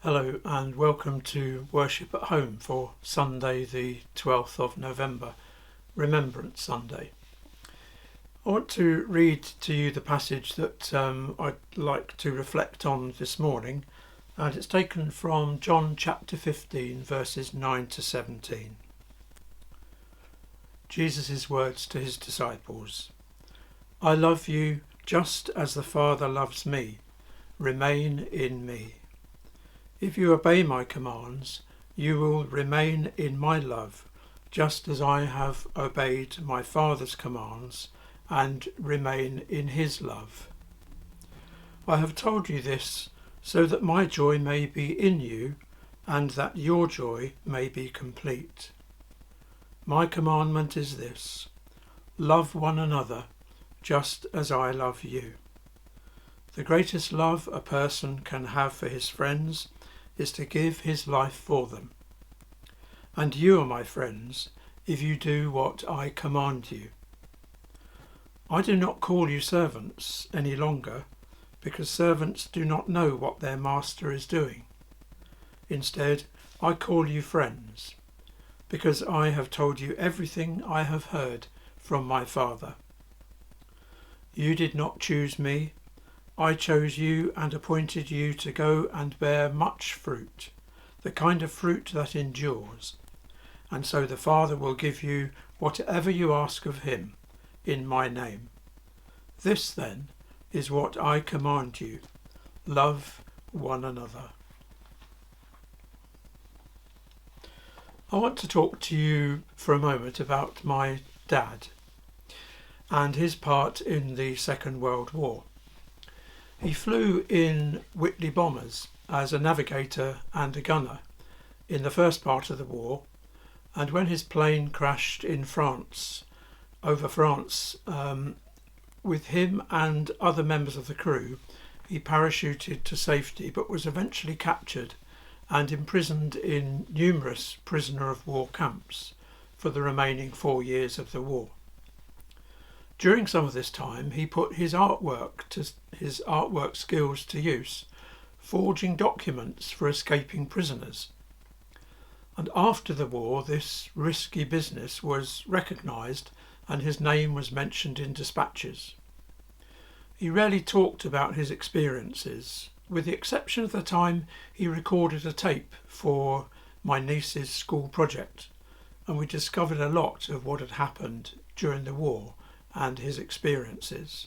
Hello and welcome to Worship at Home for Sunday the 12th of November, Remembrance Sunday. I want to read to you the passage that I'd like to reflect on this morning, and it's taken from John chapter 15 verses 9 to 17. Jesus' words to his disciples: I love you just as the Father loves me. Remain in me. If you obey my commands, you will remain in my love, just as I have obeyed my Father's commands and remain in his love. I have told you this so that my joy may be in you and that your joy may be complete. My commandment is this: love one another just as I love you. The greatest love a person can have for his friends is to give his life for them. And you are my friends if you do what I command you. I do not call you servants any longer, because servants do not know what their master is doing. Instead, I call you friends, because I have told you everything I have heard from my Father. You did not choose me. I chose you and appointed you to go and bear much fruit, the kind of fruit that endures. And so the Father will give you whatever you ask of him in my name. This, then, is what I command you: love one another. I want to talk to you for a moment about my dad and his part in the Second World War. He flew in Whitley bombers as a navigator and a gunner in the first part of the war, and when his plane crashed in France, with him and other members of the crew, he parachuted to safety but was eventually captured and imprisoned in numerous prisoner of war camps for the remaining 4 years of the war. During some of this time, he put his artwork skills to use, forging documents for escaping prisoners. And after the war, this risky business was recognised and his name was mentioned in dispatches. He rarely talked about his experiences, with the exception of the time he recorded a tape for my niece's school project, and we discovered a lot of what had happened during the war and his experiences.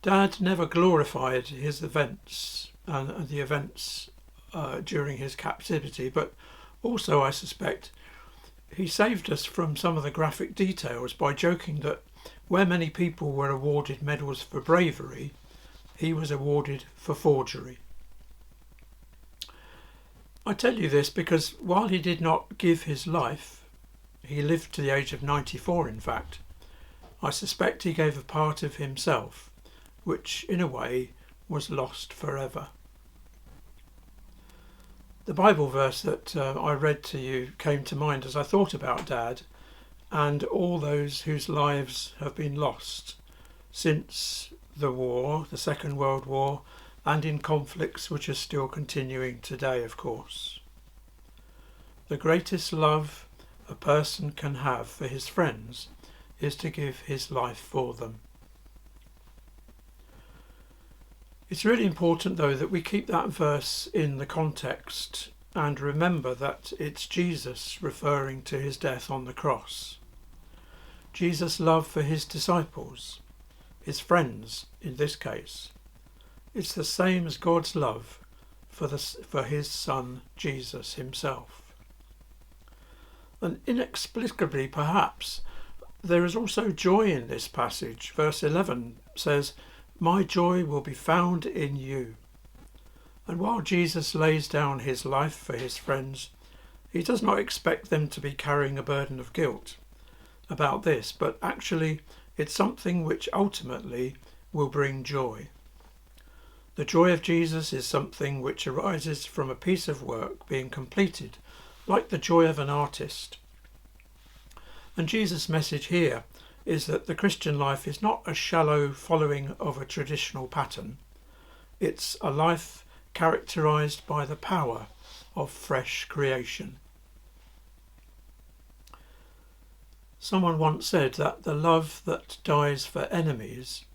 Dad never glorified his events and the events during his captivity, but also, I suspect, he saved us from some of the graphic details by joking that where many people were awarded medals for bravery, he was awarded for forgery. I tell you this because while he did not give his life, he lived to the age of 94 in fact, I suspect he gave a part of himself, which in a way was lost forever. The Bible verse that I read to you came to mind as I thought about Dad and all those whose lives have been lost since the war, the Second World War, and in conflicts which are still continuing today, of course. The greatest love a person can have for his friends is to give his life for them. It's really important, though, that we keep that verse in the context and remember that it's Jesus referring to his death on the cross. Jesus' love for his disciples, his friends in this case, it's the same as God's love for his Son Jesus himself. And inexplicably, perhaps, there is also joy in this passage. Verse 11 says, my joy will be found in you. And while Jesus lays down his life for his friends, he does not expect them to be carrying a burden of guilt about this, but actually it's something which ultimately will bring joy. The joy of Jesus is something which arises from a piece of work being completed, like the joy of an artist. And Jesus' message here is that the Christian life is not a shallow following of a traditional pattern. It's a life characterised by the power of fresh creation. Someone once said that the love that dies for enemies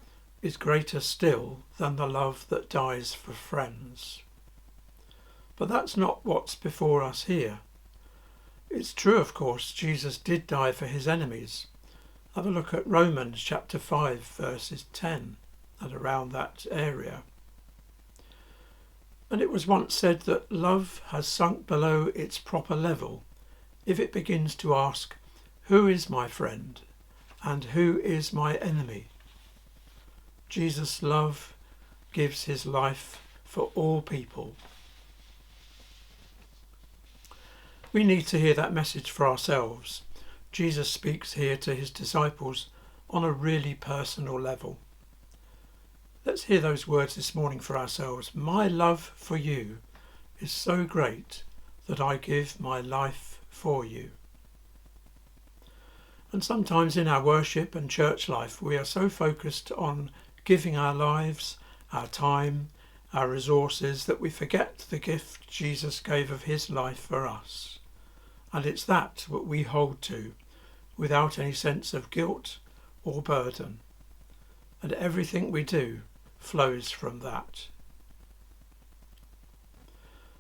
is greater still than the love that dies for friends. But that's not what's before us here. It's true, of course, Jesus did die for his enemies. Have a look at Romans chapter 5 verses 10 and around that area. And it was once said that love has sunk below its proper level if it begins to ask, who is my friend and who is my enemy? Jesus' love gives his life for all people. We need to hear that message for ourselves. Jesus speaks here to his disciples on a really personal level. Let's hear those words this morning for ourselves. My love for you is so great that I give my life for you. And sometimes in our worship and church life, we are so focused on giving our lives, our time, our resources, that we forget the gift Jesus gave of his life for us. And it's that what we hold to without any sense of guilt or burden. And everything we do flows from that.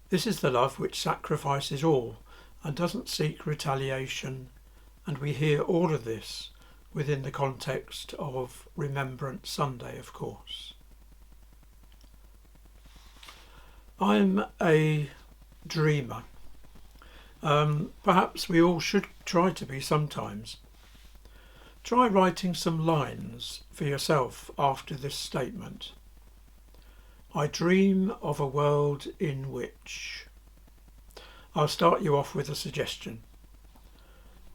This is the love which sacrifices all and doesn't seek retaliation, and we hear all of this within the context of Remembrance Sunday, of course. I'm a dreamer. Perhaps we all should try to be sometimes. Try writing some lines for yourself after this statement. I dream of a world in which... I'll start you off with a suggestion.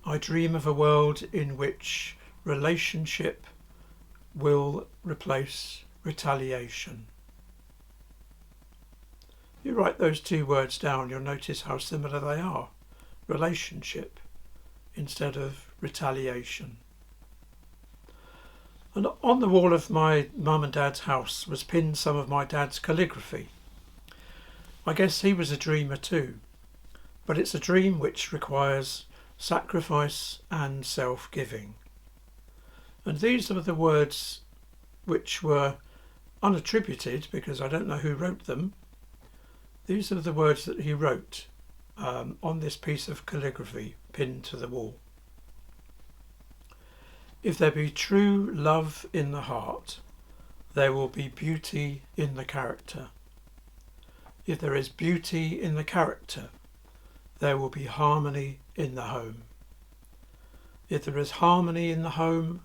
I dream of a world in which relationship will replace retaliation. You write those two words down, you'll notice how similar they are. Relationship instead of retaliation. And on the wall of my mum and dad's house was pinned some of my dad's calligraphy. I guess he was a dreamer too, but it's a dream which requires sacrifice and self-giving. And these are the words which were unattributed, because I don't know who wrote them. These are the words that he wrote on this piece of calligraphy pinned to the wall. If there be true love in the heart, there will be beauty in the character. If there is beauty in the character, there will be harmony in the home. If there is harmony in the home,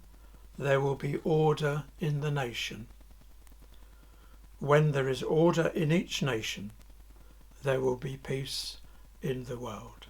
there will be order in the nation. When there is order in each nation, there will be peace in the world.